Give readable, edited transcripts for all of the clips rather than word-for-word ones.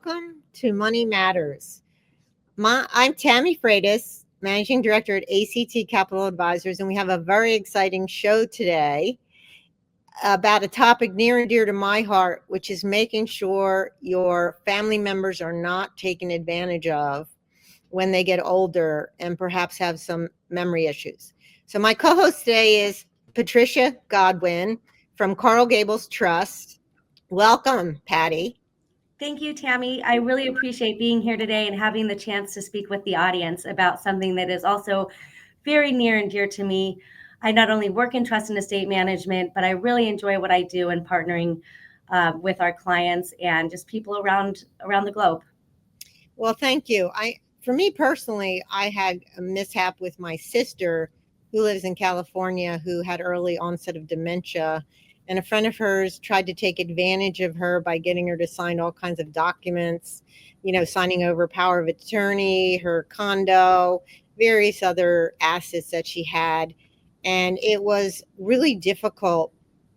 welcome to Money Matters. I'm Tami Fratis, Managing Director at ACT Capital Advisors, and we have a very exciting show today about a topic near and dear to my heart, which is making sure your family members are not taken advantage of when they get older and perhaps have some memory issues. So my co-host today is Patricia Godwin from Gables Trust. Welcome, Patty. Thank you, Tami. I really appreciate being here today and having the chance to speak with the audience about something that is also very near and dear to me. I not only work in trust and estate management, but I really enjoy what I do in partnering with our clients and just people around the globe. Well, thank you. For me personally, I had a mishap with my sister who lives in California who had early onset of dementia. And a friend of hers tried to take advantage of her by getting her to sign all kinds of documents, signing over power of attorney, her condo, various other assets that she had. And it was really difficult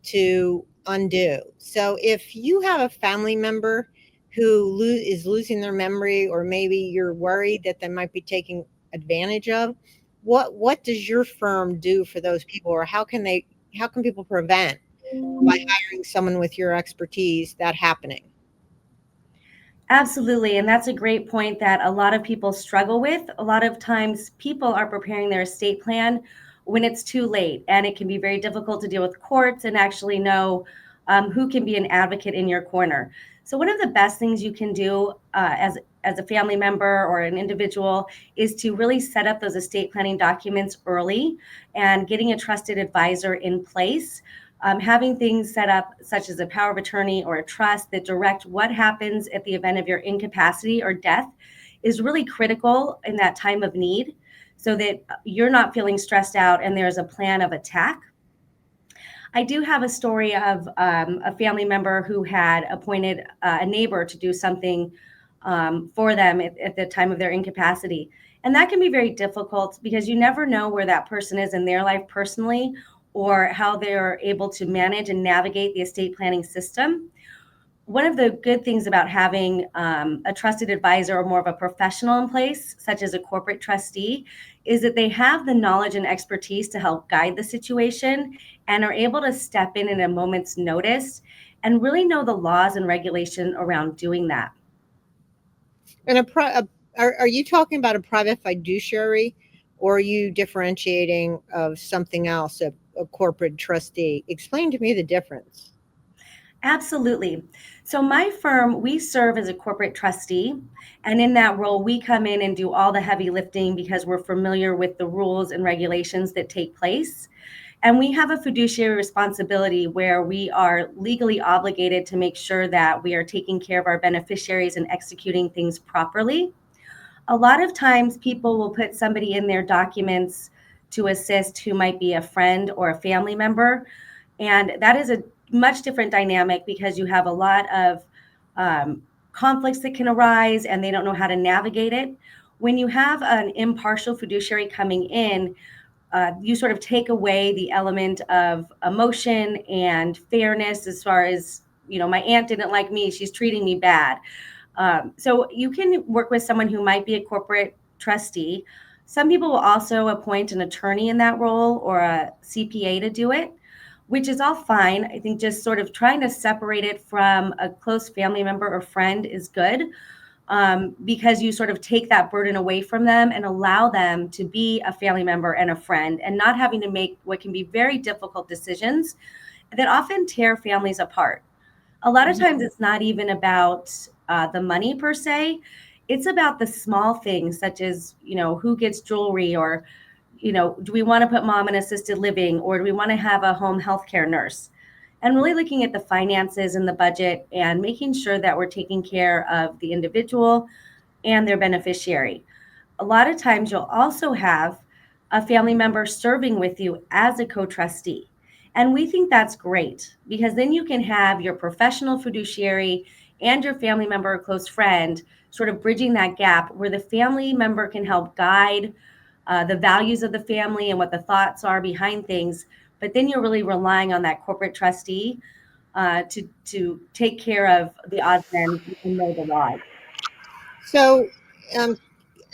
to undo. So if you have a family member who is losing their memory, or maybe you're worried that they might be taking advantage of, what does your firm do for those people, or how can people prevent, by hiring someone with your expertise, that happening? Absolutely. And that's a great point that a lot of people struggle with. A lot of times people are preparing their estate plan when it's too late, and it can be very difficult to deal with courts and actually know who can be an advocate in your corner. So one of the best things you can do as a family member or an individual is to really set up those estate planning documents early and getting a trusted advisor in place. Having things set up such as a power of attorney or a trust that direct what happens at the event of your incapacity or death is really critical in that time of need, so that you're not feeling stressed out and there's a plan of attack. I do have a story of a family member who had appointed a neighbor to do something for them at the time of their incapacity. And that can be very difficult because you never know where that person is in their life personally, or how they're able to manage and navigate the estate planning system. One of the good things about having a trusted advisor or more of a professional in place, such as a corporate trustee, is that they have the knowledge and expertise to help guide the situation and are able to step in a moment's notice and really know the laws and regulation around doing that. And are you talking about a private fiduciary, or are you differentiating of something else, a corporate trustee? Explain to me the difference. Absolutely. So my firm, we serve as a corporate trustee, and in that role, we come in and do all the heavy lifting because we're familiar with the rules and regulations that take place. And we have a fiduciary responsibility where we are legally obligated to make sure that we are taking care of our beneficiaries and executing things properly. A lot of times people will put somebody in their documents to assist who might be a friend or a family member. And that is a much different dynamic because you have a lot of conflicts that can arise and they don't know how to navigate it. When you have an impartial fiduciary coming in, you sort of take away the element of emotion and fairness as far as, my aunt didn't like me, she's treating me bad. So you can work with someone who might be a corporate trustee. Some people will also appoint an attorney in that role or a CPA to do it, which is all fine. I think just sort of trying to separate it from a close family member or friend is good, because you sort of take that burden away from them and allow them to be a family member and a friend, and not having to make what can be very difficult decisions that often tear families apart. A lot of times it's not even about the money per se. It's about the small things, such as, who gets jewelry, or, do we want to put mom in assisted living, or do we want to have a home healthcare nurse? And really looking at the finances and the budget and making sure that we're taking care of the individual and their beneficiary. A lot of times you'll also have a family member serving with you as a co-trustee. And we think that's great because then you can have your professional fiduciary and your family member or close friend sort of bridging that gap where the family member can help guide the values of the family and what the thoughts are behind things. But then you're really relying on that corporate trustee to take care of the odds and know the laws. So, um,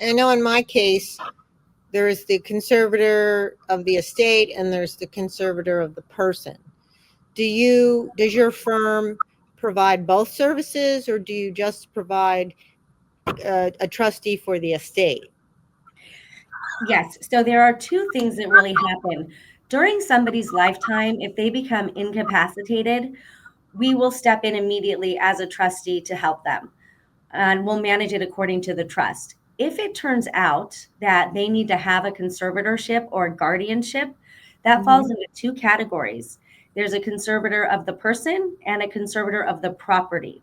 I know in my case, there is the conservator of the estate and there's the conservator of the person. Does your firm provide both services, or do you just provide a trustee for the estate? Yes. So there are two things that really happen. During somebody's lifetime, if they become incapacitated, we will step in immediately as a trustee to help them, and we'll manage it according to the trust. If it turns out that they need to have a conservatorship or a guardianship, that Hmm. falls into two categories. There's a conservator of the person and a conservator of the property.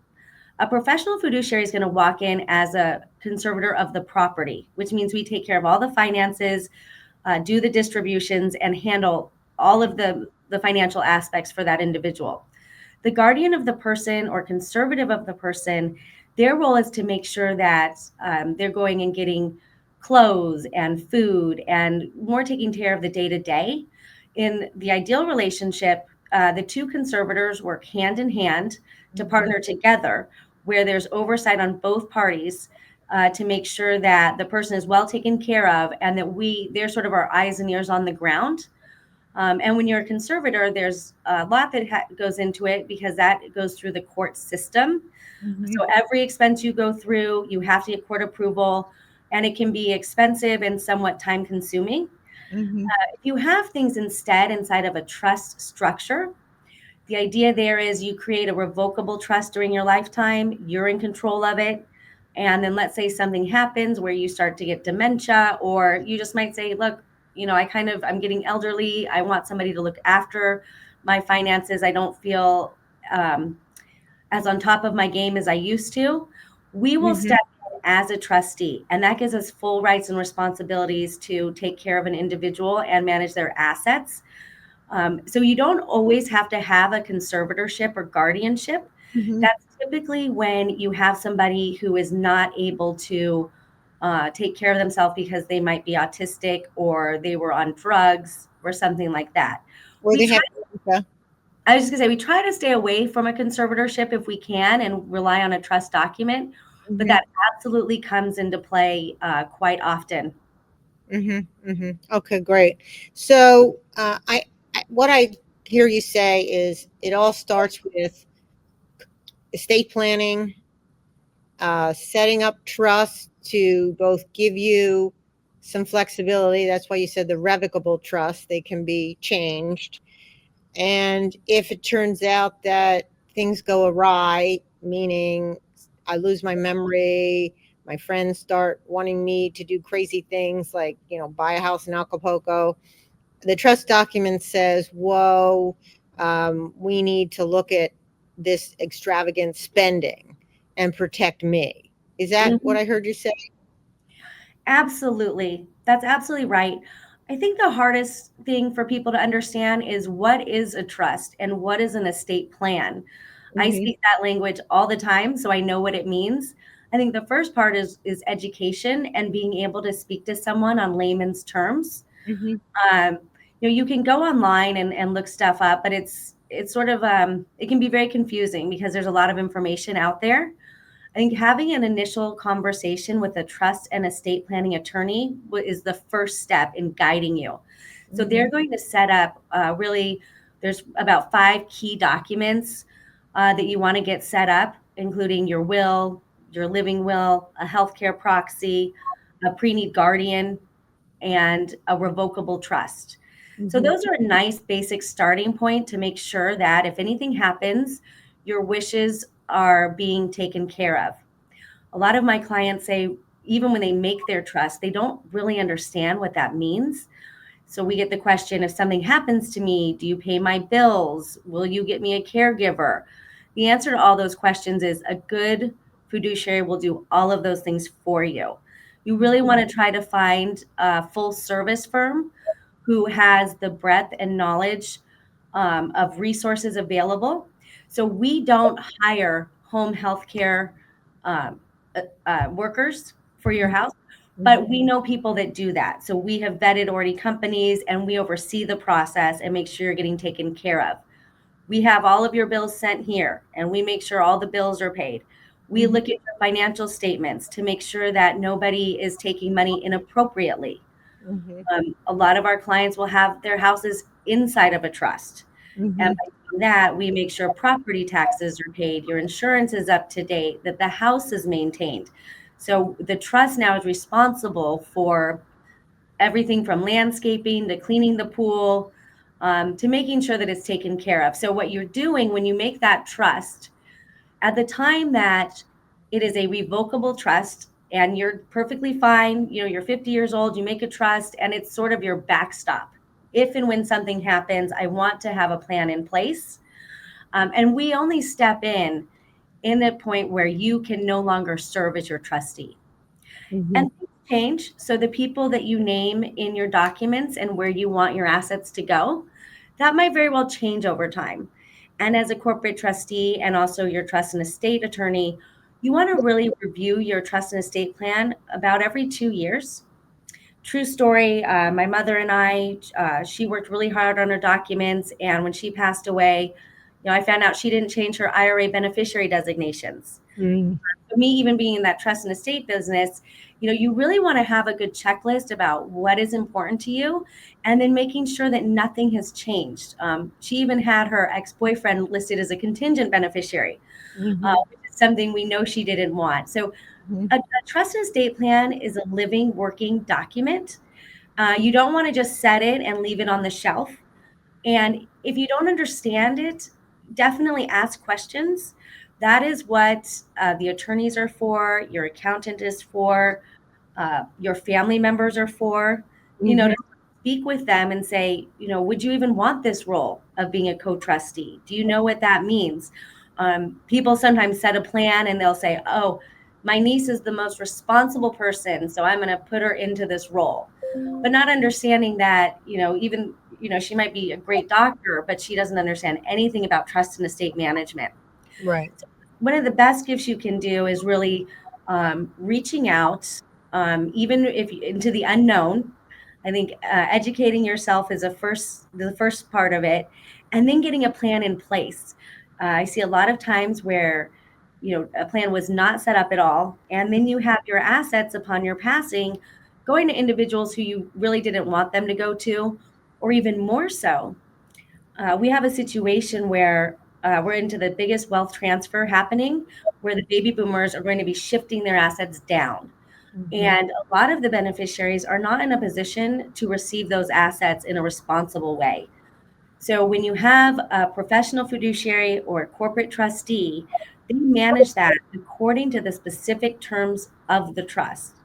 A professional fiduciary is going to walk in as a conservator of the property, which means we take care of all the finances, do the distributions, and handle all of the financial aspects for that individual. The guardian of the person or conservative of the person, their role is to make sure that they're going and getting clothes and food and more taking care of the day to day. In the ideal relationship, the two conservators work hand in hand to Hmm. partner together, where there's oversight on both parties to make sure that the person is well taken care of and that they're sort of our eyes and ears on the ground. And when you're a conservator, there's a lot that goes into it because that goes through the court system. Hmm. So every expense you go through, you have to get court approval, and it can be expensive and somewhat time consuming. Hmm. If you have things instead inside of a trust structure, the idea there is you create a revocable trust during your lifetime, you're in control of it. And then let's say something happens where you start to get dementia, or you just might say, look, I'm getting elderly. I want somebody to look after my finances. I don't feel um, as on top of my game as I used to. We will Hmm. step in as a trustee, and that gives us full rights and responsibilities to take care of an individual and manage their assets. So you don't always have to have a conservatorship or guardianship. Hmm. That's typically when you have somebody who is not able to take care of themselves because they might be autistic or they were on drugs or something like that. Or We they try, have dementia. I was just gonna say, we try to stay away from a conservatorship if we can and rely on a trust document, but Hmm. that absolutely comes into play quite often. Hmm. Hmm. Okay, great. So, what I hear you say is it all starts with estate planning, setting up trust to both give you some flexibility. That's why you said the revocable trust, they can be changed. And if it turns out that things go awry, meaning I lose my memory, my friends start wanting me to do crazy things like, buy a house in Acapulco, the trust document says, whoa, we need to look at this extravagant spending and protect me. Is that what Mhm. I heard you say? Absolutely. That's absolutely right. I think the hardest thing for people to understand is what is a trust and what is an estate plan. I Hmm. speak that language all the time, so I know what it means. I think the first part is education and being able to speak to someone on layman's terms. Hmm. Um, you can go online and look stuff up, but it's sort of it can be very confusing because there's a lot of information out there. I think having an initial conversation with a trust and estate planning attorney is the first step in guiding you. So Hmm. they're going to set up really, there's about 5 key documents that you want to get set up, including your will, your living will, a healthcare proxy, a pre-need guardian, and a revocable trust. So Hmm. those are a nice basic starting point to make sure that if anything happens, your wishes are being taken care of. A lot of my clients say, even when they make their trust, they don't really understand what that means. So we get the question, if something happens to me, do you pay my bills? Will you get me a caregiver? The answer to all those questions is a good fiduciary will do all of those things for you. You really want to try to find a full service firm who has the breadth and knowledge of resources available. So we don't hire home health care um, workers for your house, Hmm. but we know people that do that. So we have vetted already companies and we oversee the process and make sure you're getting taken care of. We have all of your bills sent here and we make sure all the bills are paid. We look at your financial statements to make sure that nobody is taking money inappropriately. Mm-hmm. A lot of our clients will have their houses inside of a trust. And Mm-hmm. by doing that, we make sure property taxes are paid, your insurance is up to date, that the house is maintained. So the trust now is responsible for everything from landscaping to cleaning the pool, to making sure that it's taken care of. So what you're doing when you make that trust, at the time that it is a revocable trust and you're perfectly fine, you're 50 years old, you make a trust and it's sort of your backstop. If and when something happens, I want to have a plan in place. And we only step in the point where you can no longer serve as your trustee. Mm-hmm. And things change. So the people that you name in your documents and where you want your assets to go, that might very well change over time. And as a corporate trustee and also your trust and estate attorney, you want to really review your trust and estate plan about every 2 years. True story. My mother and I, she worked really hard on her documents. And when she passed away, I found out she didn't change her IRA beneficiary designations. Mm-hmm. For me, even being in that trust and estate business, you really want to have a good checklist about what is important to you and then making sure that nothing has changed. She even had her ex-boyfriend listed as a contingent beneficiary, Mm-hmm. which is something we know she didn't want. So a trust and estate plan is a living, working document. You don't want to just set it and leave it on the shelf. And if you don't understand it, definitely ask questions. That is what the attorneys are for, your accountant is for, your family members are for, Mm-hmm. to speak with them and say, would you even want this role of being a co-trustee? Do you know what that means? People sometimes set a plan and they'll say, oh, my niece is the most responsible person, so I'm going to put her into this role. But not understanding that, even, she might be a great doctor, but she doesn't understand anything about trust and estate management. Right. One of the best gifts you can do is really reaching out, even if into the unknown. I think educating yourself is the first part of it, and then getting a plan in place. I see a lot of times where a plan was not set up at all, and then you have your assets upon your passing going to individuals who you really didn't want them to go to, or even more so, we have a situation where we're into the biggest wealth transfer happening, where the baby boomers are going to be shifting their assets down. Mm-hmm. And a lot of the beneficiaries are not in a position to receive those assets in a responsible way. So when you have a professional fiduciary or a corporate trustee, they manage that according to the specific terms of the trust,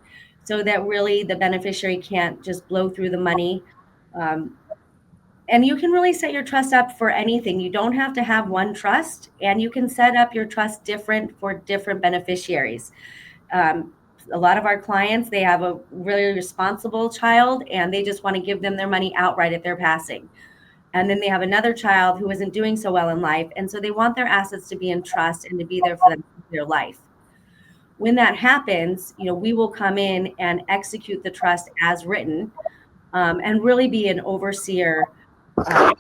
so that really the beneficiary can't just blow through the money. Um, and you can really set your trust up for anything. You don't have to have one trust, and you can set up your trust different for different beneficiaries. Um, a lot of our clients, they have a really responsible child and they just want to give them their money outright at their passing. And then they have another child who isn't doing so well in life. And so they want their assets to be in trust and to be there for them in their life. When that happens, we will come in and execute the trust as written, and really be an overseer uh,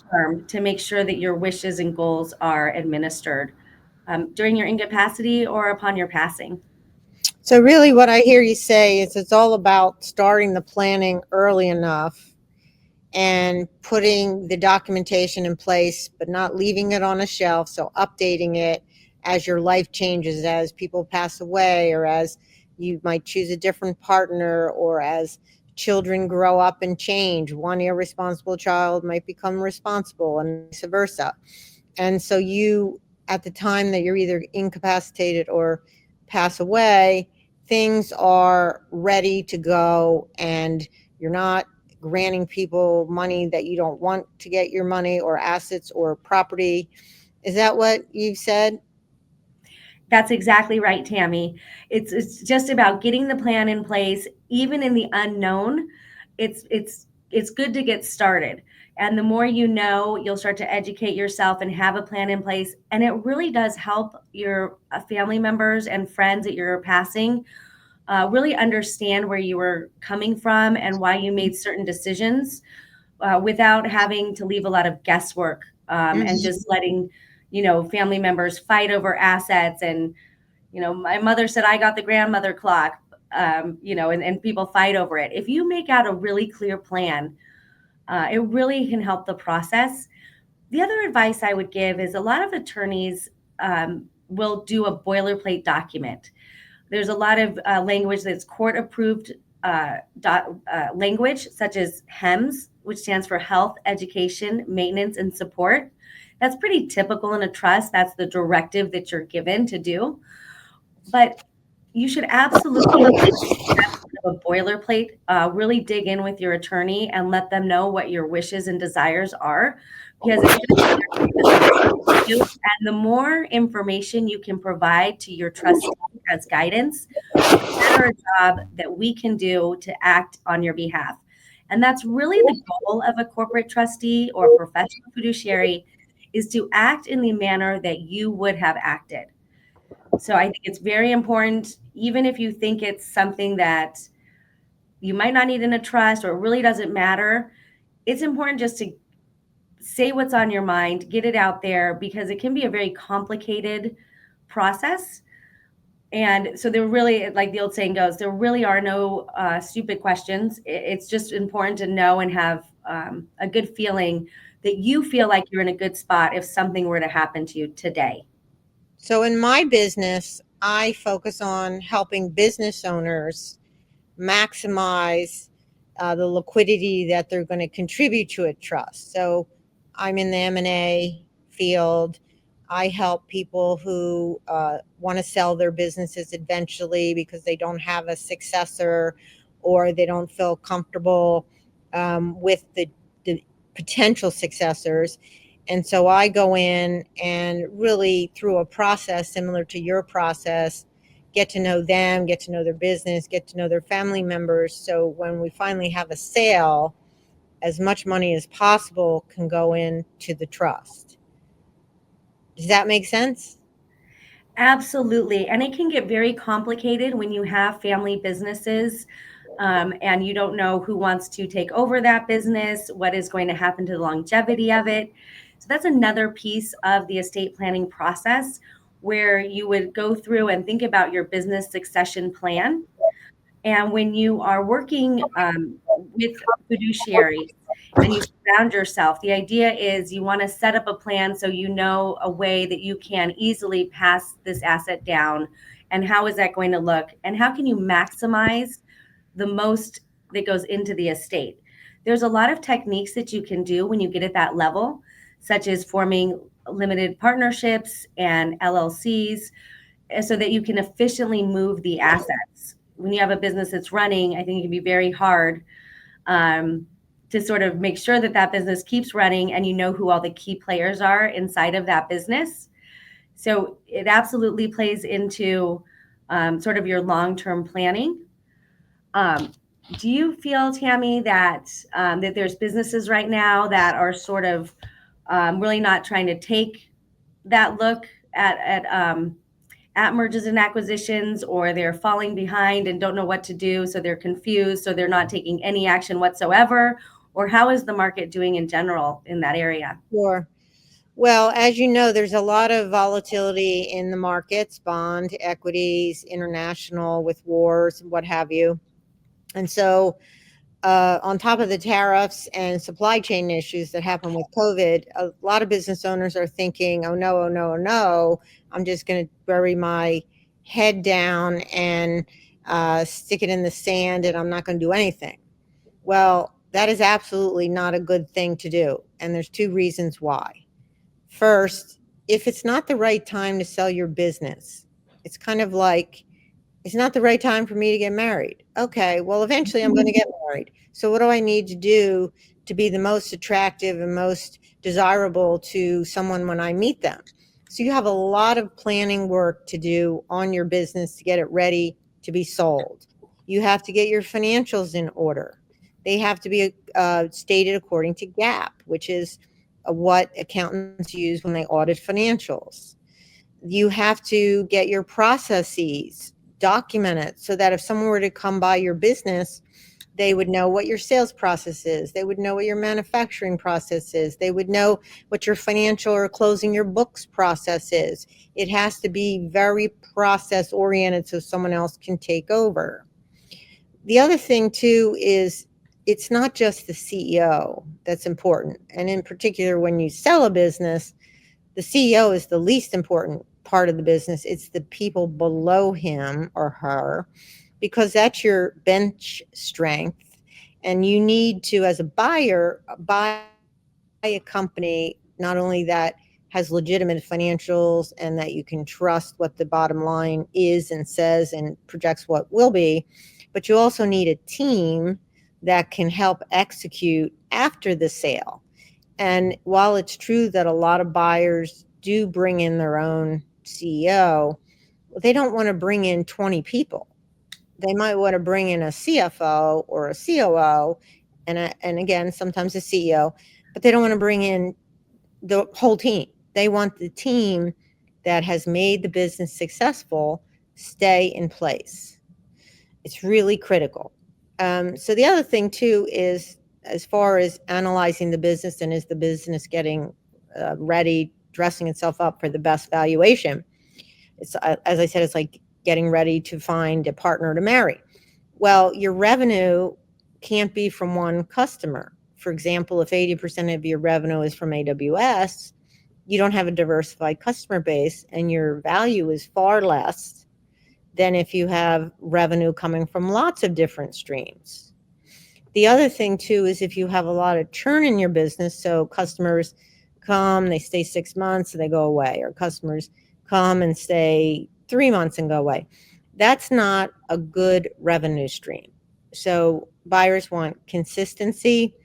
firm to make sure that your wishes and goals are administered during your incapacity or upon your passing. So really what I hear you say is it's all about starting the planning early enough and putting the documentation in place, but not leaving it on a shelf. So updating it as your life changes, as people pass away, or as you might choose a different partner, or as children grow up and change. One irresponsible child might become responsible and vice versa. And so you, at the time that you're either incapacitated or pass away, things are ready to go and you're not granting people money that you don't want to get your money, or assets or property. Is that what you've said? That's exactly right, Tami. It's just about getting the plan in place, even in the unknown. It's good to get started. And the more you know, you'll start to educate yourself and have a plan in place. And it really does help your family members and friends that you're passing really understand where you were coming from and why you made certain decisions, without having to leave a lot of guesswork, and Mhm. just letting family members fight over assets, and my mother said I got the grandmother clock, and people fight over it. If you make out a really clear plan, it really can help the process. The other advice I would give is a lot of attorneys will do a boilerplate document. There's a lot of language that's court approved language, such as HEMS, which stands for Health, Education, Maintenance, and Support. That's pretty typical in a trust. That's the directive that you're given to do. But you should absolutely a boilerplate, really dig in with your attorney and let them know what your wishes and desires are, because and the more information you can provide to your trustee as guidance, the better job that we can do to act on your behalf. And that's really the goal of a corporate trustee or professional fiduciary, is to act in the manner that you would have acted. So I think it's very important, even if you think it's something that you might not need in a trust or it really doesn't matter, it's important just to say what's on your mind, get it out there, because it can be a very complicated process. And so there really, like the old saying goes, there really are no stupid questions. It's just important to know and have a good feeling that you feel like you're in a good spot if something were to happen to you today. So in my business, I focus on helping business owners maximize the liquidity that they're going to contribute to a trust. So I'm in the M&A field. I help people who want to sell their businesses eventually because they don't have a successor or they don't feel comfortable with the potential successors. And so I go in and really, through a process similar to your process, get to know them, get to know their business, get to know their family members. So when we finally have a sale, as much money as possible can go into the trust. Does that make sense? Absolutely. And it can get very complicated when you have family businesses, and you don't know who wants to take over that business, what is going to happen to the longevity of it. So that's another piece of the estate planning process, where you would go through and think about your business succession plan. And when you are working with fiduciaries and you surround yourself, the idea is you want to set up a plan so you know a way that you can easily pass this asset down. And how is that going to look? And how can you maximize the most that goes into the estate? There's a lot of techniques that you can do when you get at that level, such as forming limited partnerships and LLCs, so that you can efficiently move the assets. When you have a business that's running, I think it can be very hard to sort of make sure that that business keeps running and you know who all the key players are inside of that business. So it absolutely plays into sort of your long-term planning. Do you feel, Tami, that that there's businesses right now that are sort of really not trying to take that look at mergers and acquisitions, or they're falling behind and don't know what to do, so they're confused, so they're not taking any action whatsoever? Or how is the market doing in general in that area? Sure. Well, as you know, there's a lot of volatility in the markets, bond, equities, international, with wars, what have you. And so on top of the tariffs and supply chain issues that happen with COVID, a lot of business owners are thinking, oh no, oh no, oh no, I'm just going to bury my head down and stick it in the sand and I'm not going to do anything. Well, that is absolutely not a good thing to do. And there's two reasons why. First, if it's not the right time to sell your business, it's kind of like, it's not the right time for me to get married. Okay, well, eventually I'm going to get married. So what do I need to do to be the most attractive and most desirable to someone when I meet them? So you have a lot of planning work to do on your business to get it ready to be sold. You have to get your financials in order. They have to be stated according to GAAP, which is what accountants use when they audit financials. You have to get your processes documented so that if someone were to come by your business, They would know what your sales process is. They would know what your manufacturing process is. They would know what your financial or closing your books process is. It has to be very process oriented so someone else can take over. The other thing too is it's not just the CEO that's important. And in particular, when you sell a business, the CEO is the least important part of the business. It's the people below him or her, because that's your bench strength. And you need to, as a buyer, buy a company not only that has legitimate financials and that you can trust what the bottom line is and says and projects what will be, but you also need a team that can help execute after the sale. And while it's true that a lot of buyers do bring in their own CEO, they don't want to bring in 20 people. They might want to bring in a CFO or a COO, and again, sometimes a CEO, but they don't want to bring in the whole team. They want the team that has made the business successful stay in place. It's really critical. So the other thing too is, as far as analyzing the business and is the business getting ready, dressing itself up for the best valuation. It's as I said, it's like getting ready to find a partner to marry. Well, your revenue can't be from one customer. For example, if 80% of your revenue is from AWS, you don't have a diversified customer base, and your value is far less than if you have revenue coming from lots of different streams. The other thing too is if you have a lot of churn in your business, so customers come, they stay 6 months and they go away, or customers come and stay 3 months and go away. That's not a good revenue stream. So buyers want consistency.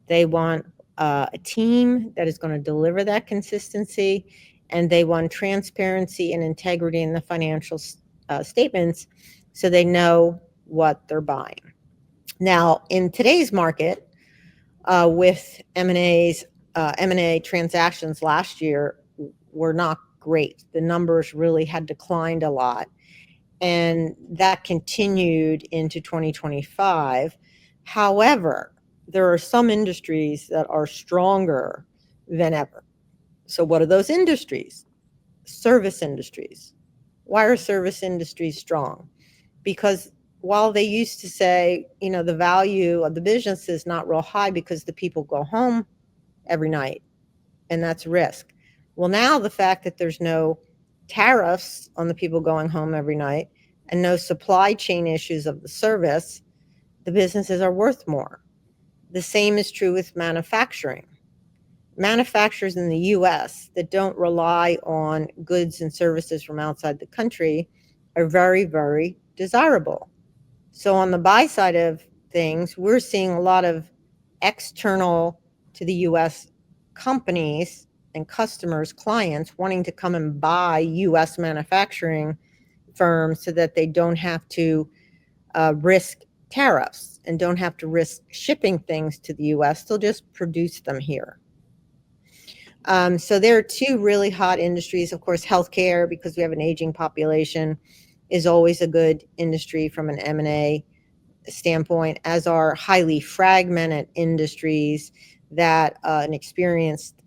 They want a team that is going to deliver that consistency, and they want transparency and integrity in the financial statements so they know what they're buying. Now, in today's market, with M&A transactions last year were not great. The numbers really had declined a lot, and that continued into 2025. However, there are some industries that are stronger than ever. So what are those industries? Service industries. Why are service industries strong? Because while they used to say, the value of the business is not real high because the people go home every night, and that's risk. Well, now the fact that there's no tariffs on the people going home every night and no supply chain issues of the service, the businesses are worth more. The same is true with manufacturing. Manufacturers in the US that don't rely on goods and services from outside the country are very, very desirable. So on the buy side of things, we're seeing a lot of external to the US companies and customers, clients wanting to come and buy US manufacturing firms so that they don't have to risk tariffs and don't have to risk shipping things to the US. They'll just produce them here. So there are two really hot industries. Of course, healthcare, because we have an aging population, is always a good industry from an M&A standpoint, as are highly fragmented industries that an experienced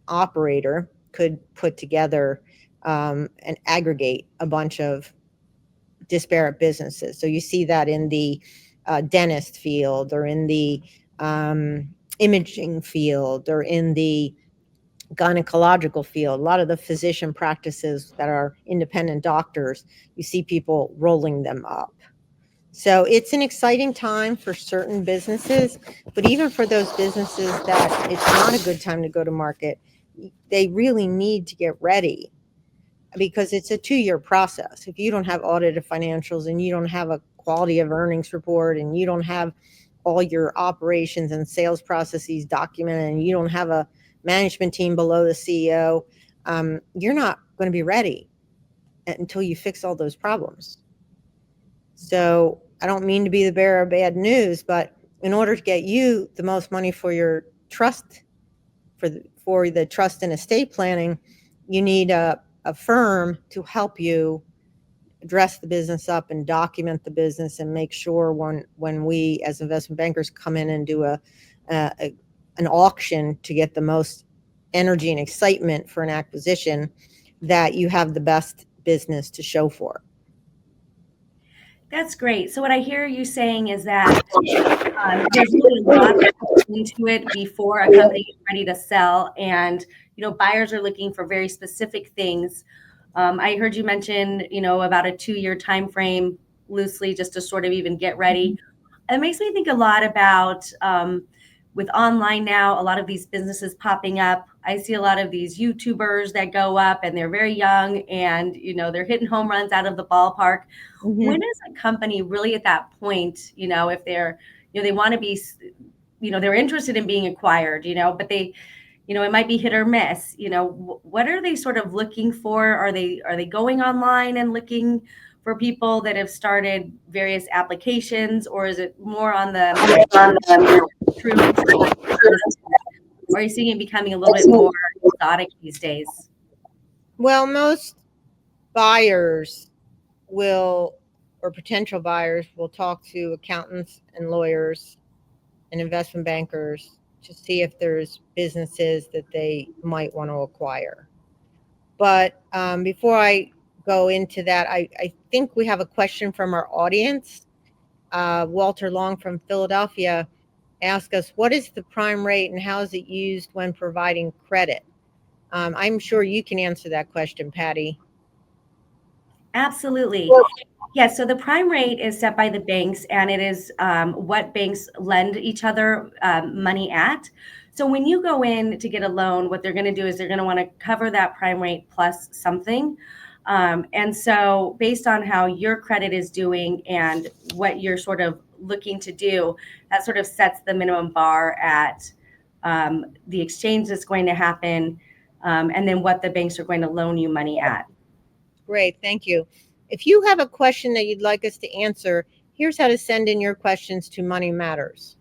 operator could put together and aggregate a bunch of disparate businesses. So you see that in the dentist field, or in the imaging field, or in the gynecological field. A lot of the physician practices that are independent doctors, you see people rolling them up. So it's an exciting time for certain businesses, but even for those businesses that it's not a good time to go to market, they really need to get ready, because it's a 2-year process. If you don't have audited financials, and you don't have a quality of earnings report, and you don't have all your operations and sales processes documented, and you don't have a management team below the CEO, you're not going to be ready until you fix all those problems. So I don't mean to be the bearer of bad news, but in order to get you the most money for your trust, for the trust and estate planning, you need a firm to help you dress the business up and document the business and make sure when we as investment bankers come in and do an auction to get the most energy and excitement for an acquisition, that you have the best business to show for. That's great. So what I hear you saying is that there's really a lot that goes into it before a company is ready to sell, and buyers are looking for very specific things. I heard you mention about a 2-year time frame loosely, just to sort of even get ready. It makes me think a lot about with online now, a lot of these businesses popping up. I see a lot of these YouTubers that go up and they're very young and they're hitting home runs out of the ballpark. Mm-hmm. When is a company really at that point, if they're they want to be, they're interested in being acquired, but they, it might be hit or miss. What are they sort of looking for? Are they going online and looking for people that have started various applications, or is it more on the recruitment side? Or are you seeing it becoming a little bit more exotic these days? Well, most buyers or potential buyers will talk to accountants and lawyers and investment bankers to see if there's businesses that they might want to acquire. But before I go into that, I think we have a question from our audience. Walter Long from Philadelphia asked us, what is the prime rate and how is it used when providing credit? I'm sure you can answer that question, Patty. Absolutely. Yes, so the prime rate is set by the banks, and it is what banks lend each other money at. So when you go in to get a loan, what they're going to do is they're going to want to cover that prime rate plus something. And so based on how your credit is doing and what you're sort of looking to do, that sort of sets the minimum bar at the exchange that's going to happen, and then what the banks are going to loan you money at. Great, thank you. If you have a question that you'd like us to answer, here's how to send in your questions to Money Matters.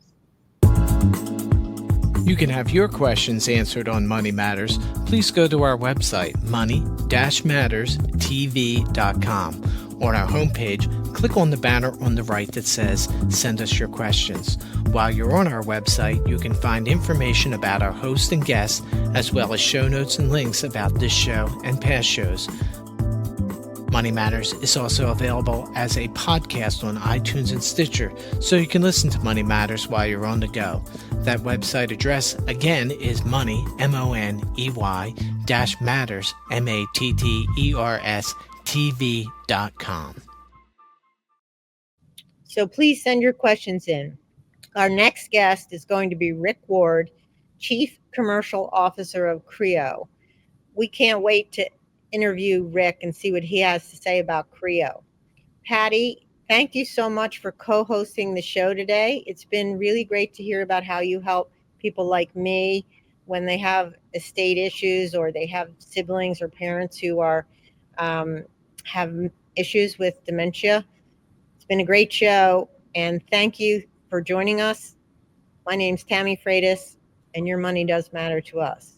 You can have your questions answered on Money Matters. Please go to our website, money-matterstv.com. On our homepage, click on the banner on the right that says, Send us your questions. While you're on our website, you can find information about our host and guests, as well as show notes and links about this show and past shows. Money Matters is also available as a podcast on iTunes and Stitcher, so you can listen to Money Matters while you're on the go. That website address, again, is money, MONEY, -matters, MATTERS, TV.com. So please send your questions in. Our next guest is going to be Rick Ward, Chief Commercial Officer of Creo. We can't wait to interview Rick and see what he has to say about Creo. Patty, thank you so much for co-hosting the show today. It's been really great to hear about how you help people like me when they have estate issues or they have siblings or parents who are have issues with dementia. It's been a great show, and thank you for joining us. My name's Tami Fratis, and your money does matter to us.